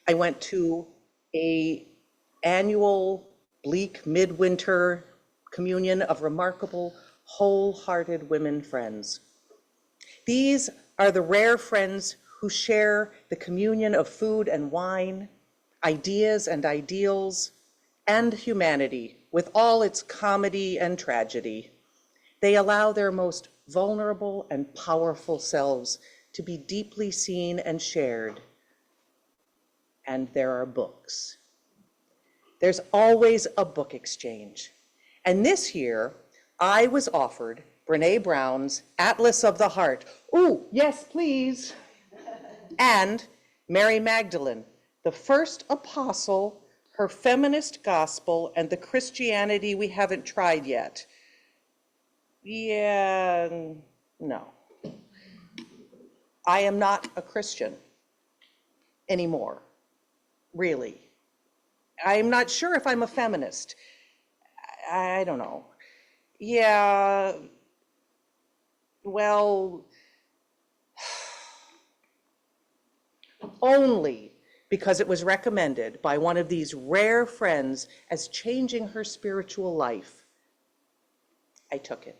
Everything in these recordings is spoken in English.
I went to an annual bleak midwinter communion of remarkable, wholehearted women friends. These are the rare friends who share the communion of food and wine, ideas and ideals, and humanity with all its comedy and tragedy. They allow their most vulnerable and powerful selves to be deeply seen and shared. And there are books. There's always a book exchange. And this year, I was offered Brene Brown's Atlas of the Heart. Ooh, yes, please. And Mary Magdalene, the first apostle, her feminist gospel, and the Christianity we haven't tried yet. Yeah, no. I am not a Christian anymore, really. I'm not sure if I'm a feminist. I don't know. Yeah, well, only because it was recommended by one of these rare friends as changing her spiritual life, I took it.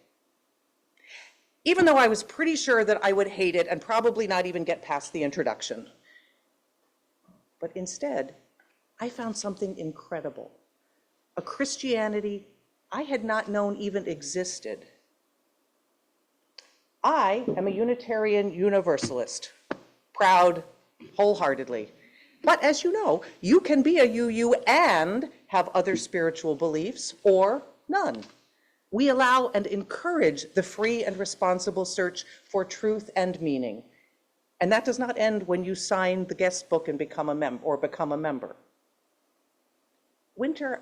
Even though I was pretty sure that I would hate it and probably not even get past the introduction. But instead, I found something incredible, a Christianity I had not known even existed. I am a Unitarian Universalist, proud wholeheartedly. But as you know, you can be a UU and have other spiritual beliefs or none. We allow and encourage the free and responsible search for truth and meaning. And that does not end when you sign the guest book and become a member. Winter,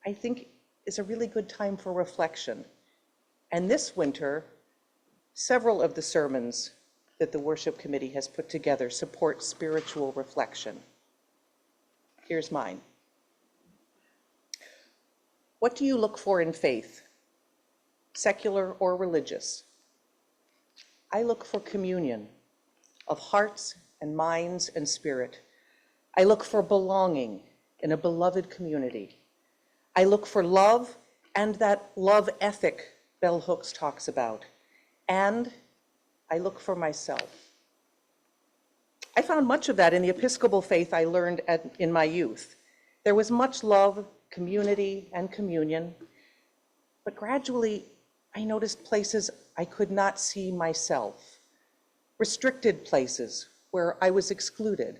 I think, is a really good time for reflection. And this winter, several of the sermons that the worship committee has put together support spiritual reflection. Here's mine. What do you look for in faith, secular or religious? I look for communion of hearts and minds and spirit. I look for belonging in a beloved community. I look for love and that love ethic Bell Hooks talks about. And I look for myself. I found much of that in the Episcopal faith I learned in my youth. There was much love, community, and communion, but gradually I noticed places I could not see myself, restricted places where I was excluded.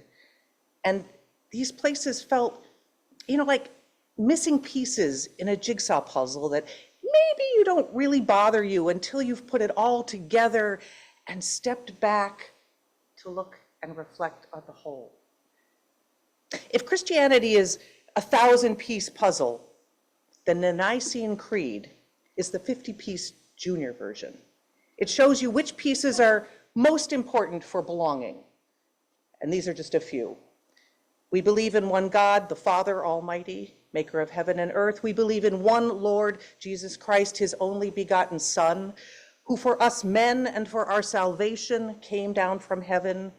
And these places felt, like missing pieces in a jigsaw puzzle that maybe you don't really bother you until you've put it all together and stepped back to look and reflect on the whole. If Christianity is a 1,000-piece puzzle, then the Nicene Creed is the 50-piece junior version. It shows you which pieces are most important for belonging. And these are just a few. We believe in one God, the Father Almighty, maker of heaven and earth. We believe in one Lord, Jesus Christ, his only begotten Son, who for us men and for our salvation came down from heaven.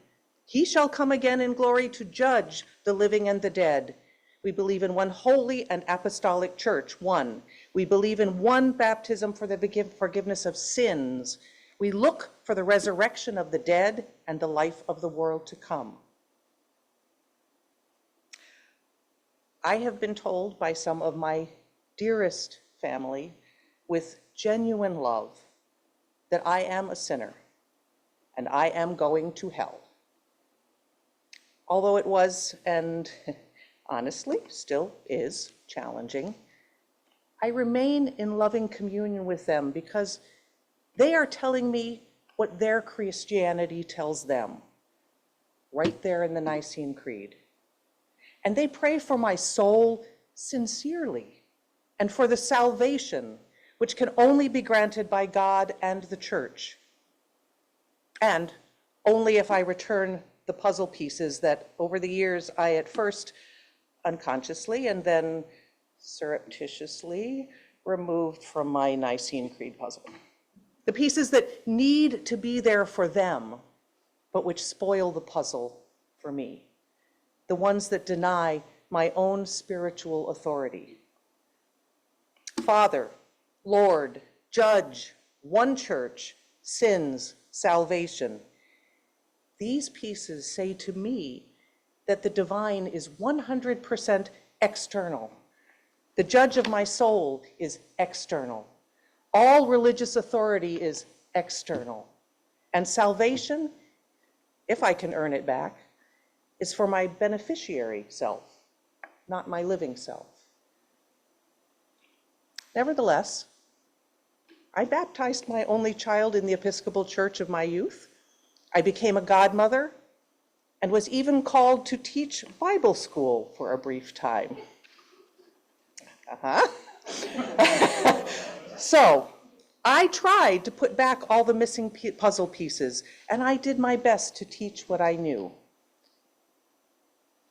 He shall come again in glory to judge the living and the dead. We believe in one holy and apostolic church, one. We believe in one baptism for the forgiveness of sins. We look for the resurrection of the dead and the life of the world to come. I have been told by some of my dearest family with genuine love that I am a sinner and I am going to hell. Although it was, and honestly still is, challenging, I remain in loving communion with them because they are telling me what their Christianity tells them, right there in the Nicene Creed. And they pray for my soul sincerely and for the salvation which can only be granted by God and the Church. And only if I return the puzzle pieces that over the years I at first unconsciously and then surreptitiously removed from my Nicene Creed puzzle. The pieces that need to be there for them, but which spoil the puzzle for me. the ones that deny my own spiritual authority. Father, Lord, Judge, one church, sins, salvation. These pieces say to me that the divine is 100% external. The judge of my soul is external. All religious authority is external. And salvation, if I can earn it back, is for my beneficiary self, not my living self. Nevertheless, I baptized my only child in the Episcopal Church of my youth. I became a godmother and was even called to teach Bible school for a brief time. So I tried to put back all the missing puzzle pieces, and I did my best to teach what I knew.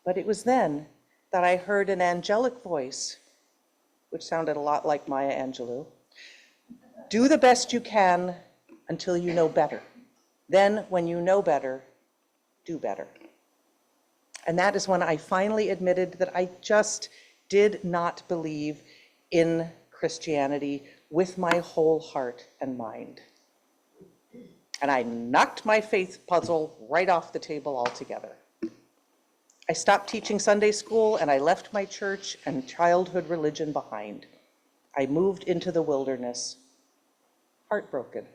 But it was then that I heard an angelic voice, which sounded a lot like Maya Angelou. Do the best you can until you know better. Then, when you know better, do better. And that is when I finally admitted that I just did not believe in Christianity with my whole heart and mind. And I knocked my faith puzzle right off the table altogether. I stopped teaching Sunday school and I left my church and childhood religion behind. I moved into the wilderness, heartbroken.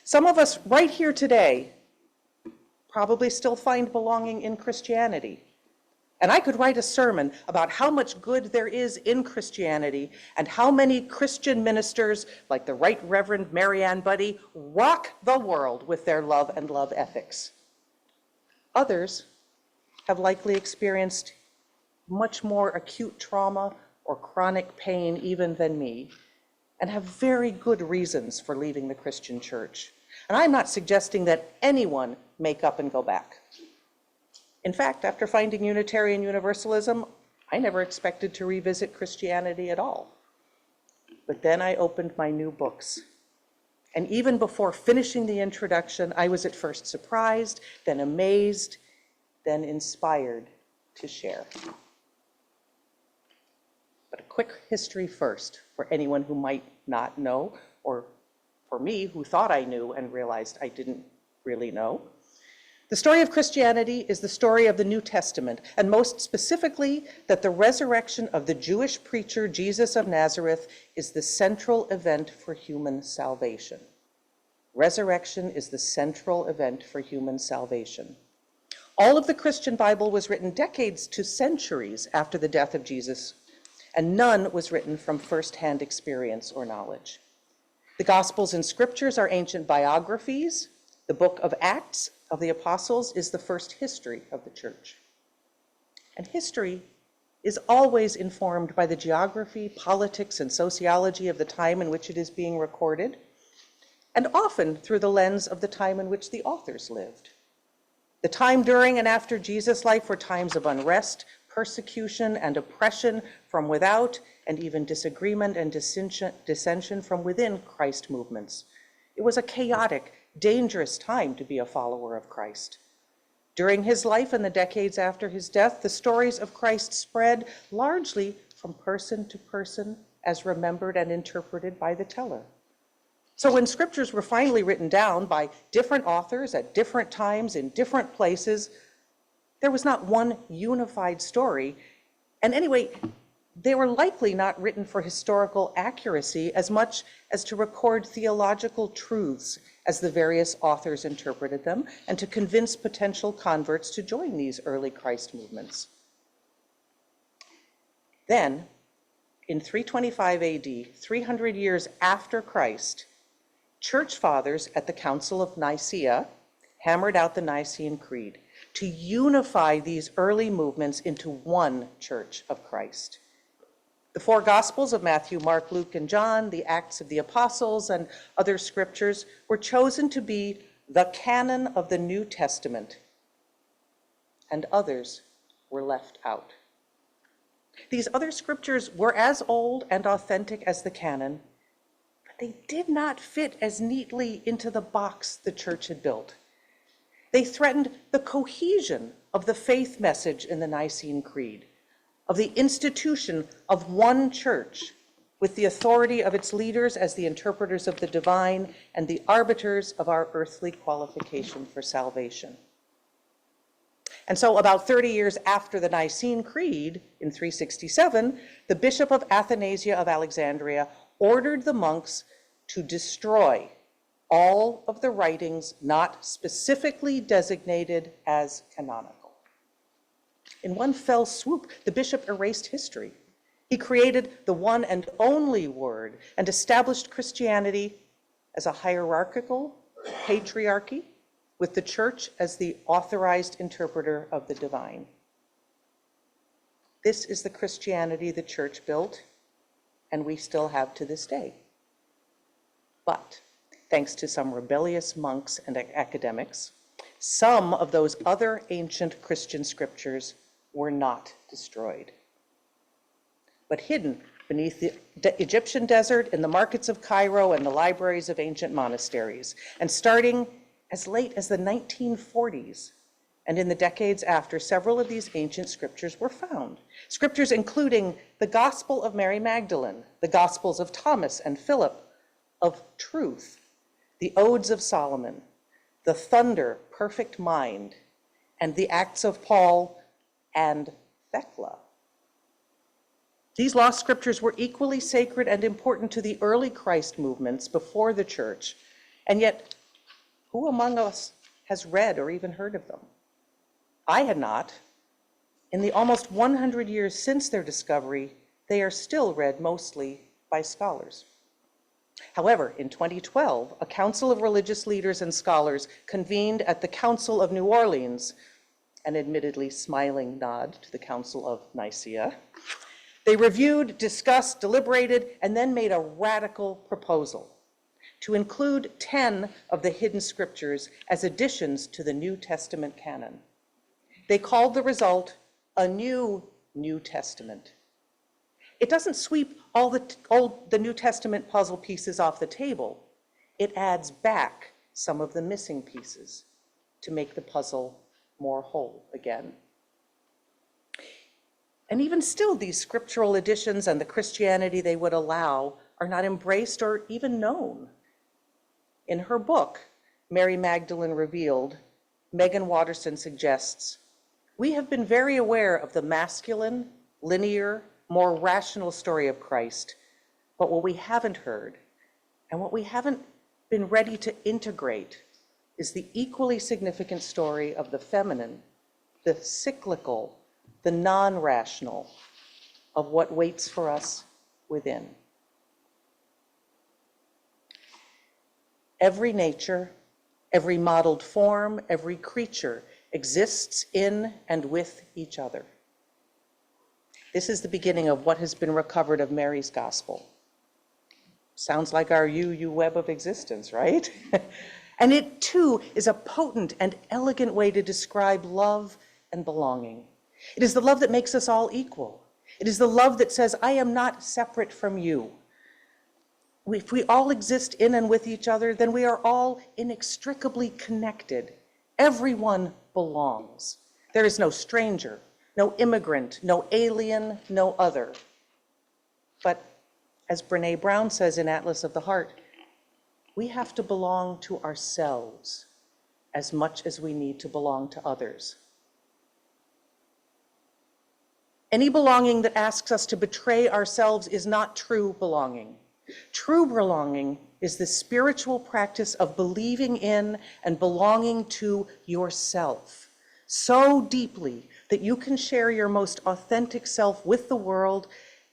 Some of us right here today probably still find belonging in Christianity. And I could write a sermon about how much good there is in Christianity and how many Christian ministers, like the Right Reverend Marianne Buddy, rock the world with their love and love ethics. Others have likely experienced much more acute trauma or chronic pain even than me, and have very good reasons for leaving the Christian church. And I'm not suggesting that anyone make up and go back. In fact, after finding Unitarian Universalism, I never expected to revisit Christianity at all. But then I opened my new books. And even before finishing the introduction, I was at first surprised, then amazed, then inspired to share. But a quick history first for anyone who might not know, or for me who thought I knew and realized I didn't really know. The story of Christianity is the story of the New Testament, and most specifically that the resurrection of the Jewish preacher Jesus of Nazareth is the central event for human salvation. Resurrection is the central event for human salvation. All of the Christian Bible was written decades to centuries after the death of Jesus, and none was written from first-hand experience or knowledge. The Gospels and Scriptures are ancient biographies. The book of Acts of the Apostles is the first history of the church. And history is always informed by the geography, politics, and sociology of the time in which it is being recorded, and often through the lens of the time in which the authors lived. The time during and after Jesus' life were times of unrest, persecution, and oppression from without, and even disagreement and dissension from within Christ movements. It was a chaotic, dangerous time to be a follower of Christ. During his life and the decades after his death, the stories of Christ spread largely from person to person as remembered and interpreted by the teller. So when scriptures were finally written down by different authors at different times in different places, there was not one unified story. And anyway, they were likely not written for historical accuracy as much as to record theological truths as the various authors interpreted them and to convince potential converts to join these early Christ movements. Then, in 325 AD, 300 years after Christ, church fathers at the Council of Nicaea hammered out the Nicene Creed to unify these early movements into one church of Christ. The four Gospels of Matthew, Mark, Luke, and John, the Acts of the Apostles, and other scriptures were chosen to be the canon of the New Testament, and others were left out. These other scriptures were as old and authentic as the canon, but they did not fit as neatly into the box the church had built. They threatened the cohesion of the faith message in the Nicene Creed, of the institution of one church with the authority of its leaders as the interpreters of the divine and the arbiters of our earthly qualification for salvation. And so about 30 years after the Nicene Creed, in 367, the Bishop of Athanasia of Alexandria ordered the monks to destroy all of the writings not specifically designated as canonical. In one fell swoop, the bishop erased history. He created the one and only word and established Christianity as a hierarchical patriarchy with the church as the authorized interpreter of the divine. This is the Christianity the church built, and we still have to this day. But thanks to some rebellious monks and academics, some of those other ancient Christian scriptures were not destroyed, but hidden beneath the Egyptian desert, in the markets of Cairo, and the libraries of ancient monasteries. And starting as late as the 1940s, and in the decades after, several of these ancient scriptures were found. Scriptures including the Gospel of Mary Magdalene, the Gospels of Thomas and Philip, of truth, the Odes of Solomon, the Thunder, Perfect Mind, and the Acts of Paul and Thecla. These lost scriptures were equally sacred and important to the early Christ movements before the church, and yet who among us has read or even heard of them? I had not. In the almost 100 years since their discovery, they are still read mostly by scholars. However, in 2012, a council of religious leaders and scholars convened at the Council of New Orleans, an admittedly smiling nod to the Council of Nicaea. They reviewed, discussed, deliberated, and then made a radical proposal to include 10 of the hidden scriptures as additions to the New Testament canon. They called the result a new New Testament. It doesn't sweep all the New Testament puzzle pieces off the table. It adds back some of the missing pieces to make the puzzle more whole again. And even still, these scriptural additions and the Christianity they would allow are not embraced or even known. In her book, Mary Magdalene Revealed, Megan Watterson suggests, we have been very aware of the masculine, linear, more rational story of Christ, but what we haven't heard and what we haven't been ready to integrate is the equally significant story of the feminine, the cyclical, the non-rational, of what waits for us within. Every nature, every modeled form, every creature exists in and with each other. This is the beginning of what has been recovered of Mary's gospel. Sounds like our web of existence, right? And it too is a potent and elegant way to describe love and belonging. It is the love that makes us all equal. It is the love that says, I am not separate from you. If we all exist in and with each other, then we are all inextricably connected. Everyone belongs. There is no stranger, no immigrant, no alien, no other. But as Brené Brown says in Atlas of the Heart, we have to belong to ourselves as much as we need to belong to others. Any belonging that asks us to betray ourselves is not true belonging. True belonging is the spiritual practice of believing in and belonging to yourself so deeply that you can share your most authentic self with the world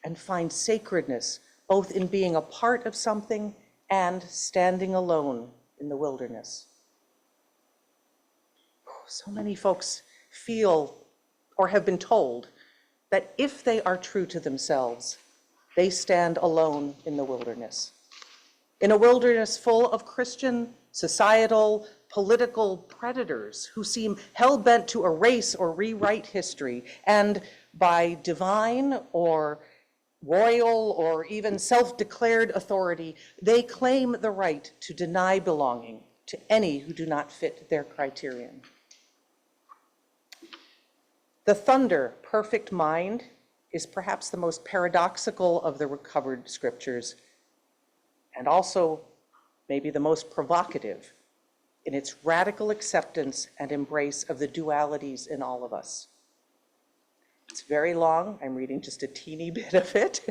and find sacredness both in being a part of something and standing alone in the wilderness. So many folks feel or have been told that if they are true to themselves, they stand alone in the wilderness. In a wilderness full of Christian, societal, political predators who seem hell-bent to erase or rewrite history, and by divine or royal or even self-declared authority, they claim the right to deny belonging, to any who do not fit their criterion. The thunder, perfect mind, is perhaps the most paradoxical of the recovered scriptures, and also maybe the most provocative in its radical acceptance and embrace of the dualities in all of us. It's very long. I'm reading just a teeny bit of it.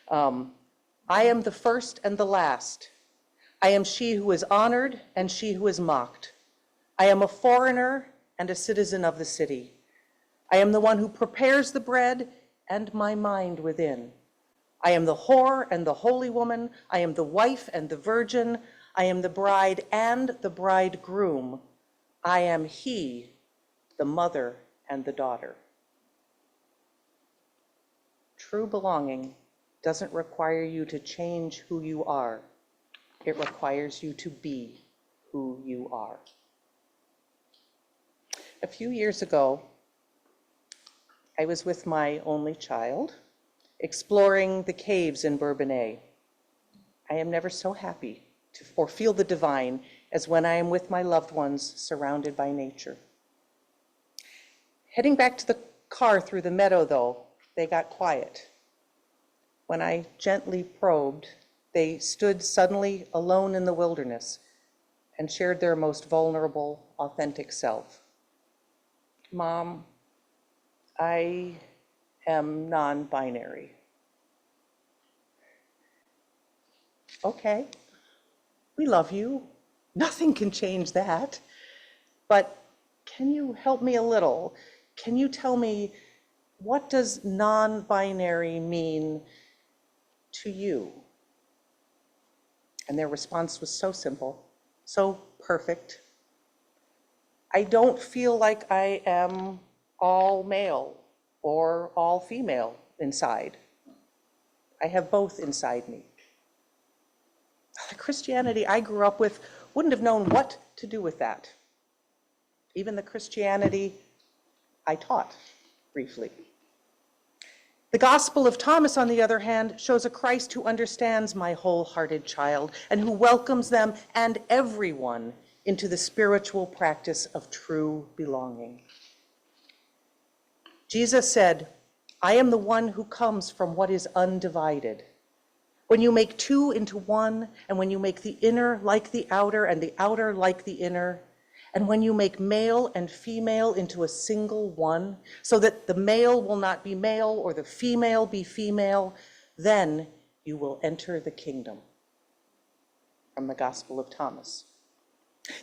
I am the first and the last. I am she who is honored and she who is mocked. I am a foreigner and a citizen of the city. I am the one who prepares the bread and my mind within. I am the whore and the holy woman. I am the wife and the virgin. I am the bride and the bridegroom. I am he, the mother and the daughter. True belonging doesn't require you to change who you are. It requires you to be who you are. A few years ago, I was with my only child, exploring the caves in Bourbonnais. I am never so happy or feel the divine as when I am with my loved ones surrounded by nature. Heading back to the car through the meadow, though, they got quiet. When I gently probed, they stood suddenly alone in the wilderness and shared their most vulnerable, authentic self. Mom, I am non-binary. Okay, we love you. Nothing can change that. But can you help me a little? Can you tell me, what does non-binary mean to you? And their response was so simple, so perfect. I don't feel like I am all male or all female inside. I have both inside me. The Christianity I grew up with wouldn't have known what to do with that. Even the Christianity I taught briefly. The Gospel of Thomas, on the other hand, shows a Christ who understands my wholehearted child and who welcomes them and everyone into the spiritual practice of true belonging. Jesus said, I am the one who comes from what is undivided. When you make two into one, and when you make the inner like the outer and the outer like the inner, and when you make male and female into a single one, so that the male will not be male or the female be female, then you will enter the kingdom. From the Gospel of Thomas.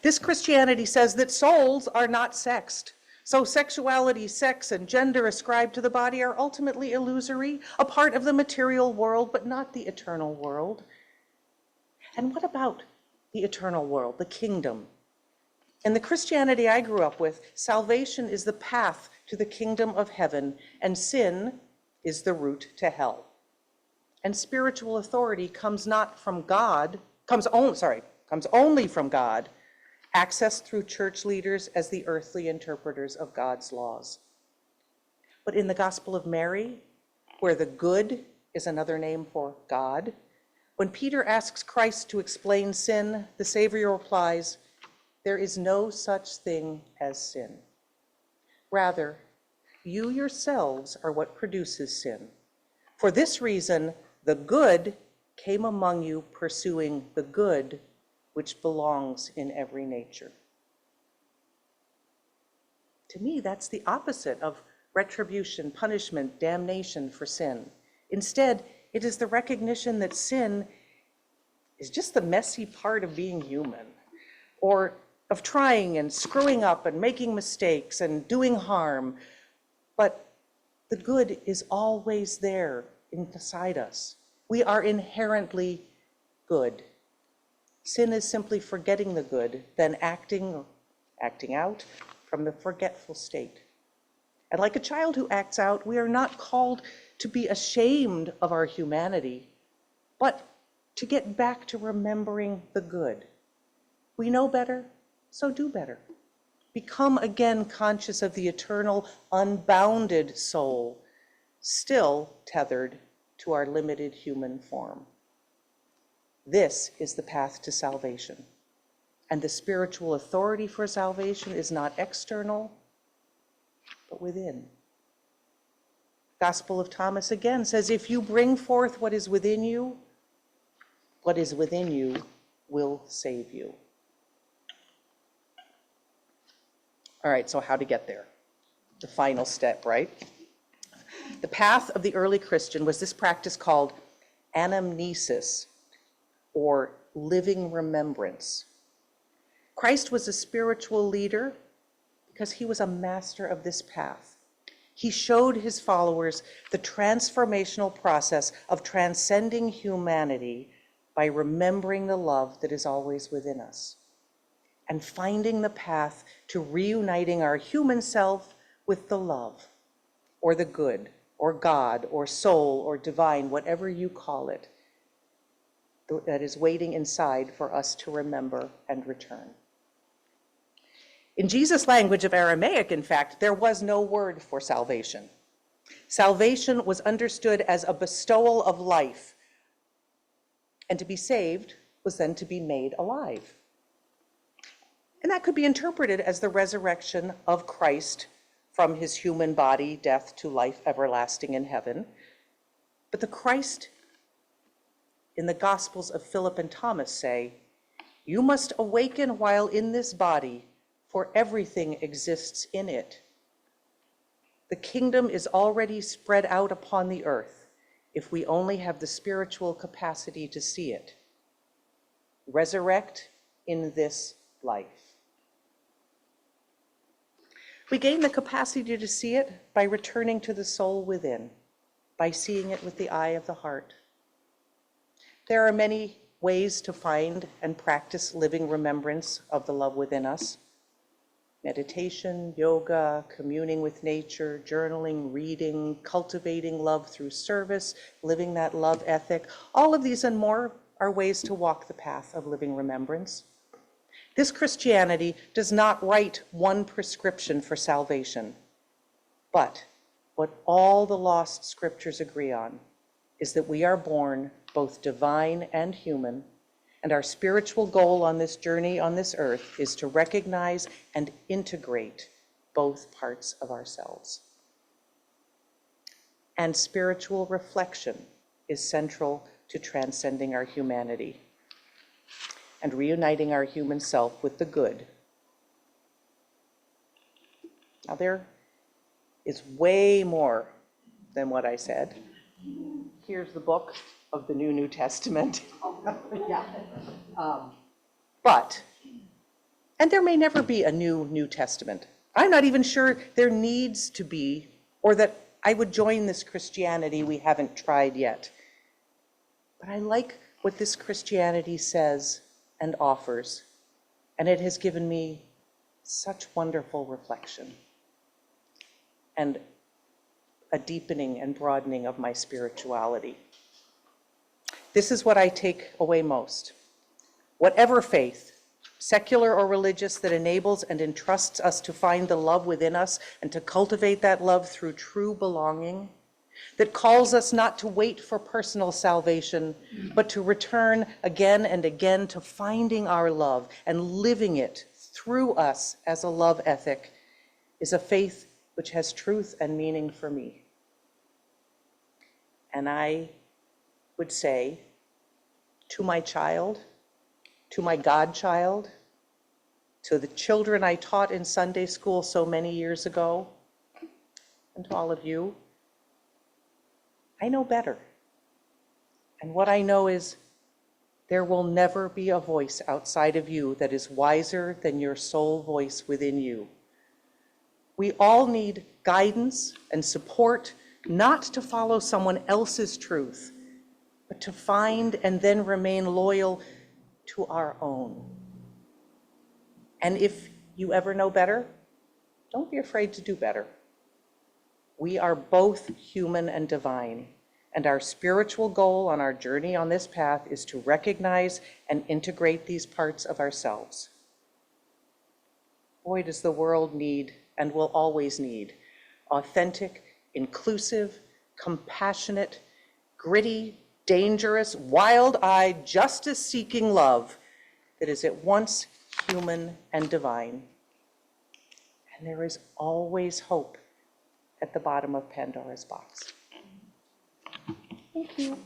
This Christianity says that souls are not sexed. So sexuality, sex, and gender ascribed to the body are ultimately illusory, a part of the material world, but not the eternal world. And what about the eternal world, the kingdom? In the Christianity I grew up with, salvation is the path to the kingdom of heaven, and sin is the route to hell. And spiritual authority comes not from God, comes only from God, accessed through church leaders as the earthly interpreters of God's laws. But in the Gospel of Mary, where the good is another name for God, when Peter asks Christ to explain sin, the Savior replies, there is no such thing as sin. Rather, you yourselves are what produces sin. For this reason, the good came among you pursuing the good which belongs in every nature. To me, that's the opposite of retribution, punishment, damnation for sin. Instead, it is the recognition that sin is just the messy part of being human, or of trying and screwing up and making mistakes and doing harm. But the good is always there inside us. We are inherently good. Sin is simply forgetting the good, then acting out from the forgetful state. And like a child who acts out, we are not called to be ashamed of our humanity, but to get back to remembering the good. We know better, so do better. Become again conscious of the eternal, unbounded soul, still tethered to our limited human form. This is the path to salvation. And the spiritual authority for salvation is not external, but within. Gospel of Thomas again says, if you bring forth what is within you will save you. All right, so how to get there? The final step, right? The path of the early Christian was this practice called anamnesis, or living remembrance. Christ was a spiritual leader because he was a master of this path. He showed his followers the transformational process of transcending humanity by remembering the love that is always within us and finding the path to reuniting our human self with the love, or the good, or God, or soul, or divine, whatever you call it, that is waiting inside for us to remember and return. In Jesus' language of Aramaic, in fact, there was no word for salvation. Salvation was understood as a bestowal of life, and to be saved was then to be made alive. And that could be interpreted as the resurrection of Christ from his human body, death, to life everlasting in heaven. But the Christ in the Gospels of Philip and Thomas say, you must awaken while in this body, for everything exists in it. The kingdom is already spread out upon the earth if we only have the spiritual capacity to see it. Resurrect in this life. We gain the capacity to see it by returning to the soul within, by seeing it with the eye of the heart. There are many ways to find and practice living remembrance of the love within us. Meditation, yoga, communing with nature, journaling, reading, cultivating love through service, living that love ethic. All of these and more are ways to walk the path of living remembrance. This Christianity does not write one prescription for salvation, but what all the lost scriptures agree on is that we are born both divine and human, and our spiritual goal on this journey on this earth is to recognize and integrate both parts of ourselves. And spiritual reflection is central to transcending our humanity and reuniting our human self with the good. Now, there is way more than what I said. Here's the book of the New Testament. Yeah. And there may never be a New Testament. I'm not even sure there needs to be, or that I would join this Christianity we haven't tried yet. But I like what this Christianity says and offers, and it has given me such wonderful reflection and a deepening and broadening of my spirituality. This is what I take away most. Whatever faith, secular or religious, that enables and entrusts us to find the love within us and to cultivate that love through true belonging, that calls us not to wait for personal salvation, but to return again and again to finding our love and living it through us as a love ethic, is a faith which has truth and meaning for me. And I would say to my child, to my godchild, to the children I taught in Sunday school so many years ago, and to all of you, I know better. And what I know is there will never be a voice outside of you that is wiser than your soul voice within you. We all need guidance and support, not to follow someone else's truth, but to find and then remain loyal to our own. And if you ever know better, don't be afraid to do better. We are both human and divine, and our spiritual goal on our journey on this path is to recognize and integrate these parts of ourselves. Boy, does the world need, and will always need, authentic, inclusive, compassionate, gritty, dangerous, wild-eyed, justice-seeking love that is at once human and divine. And there is always hope at the bottom of Pandora's box. Thank you.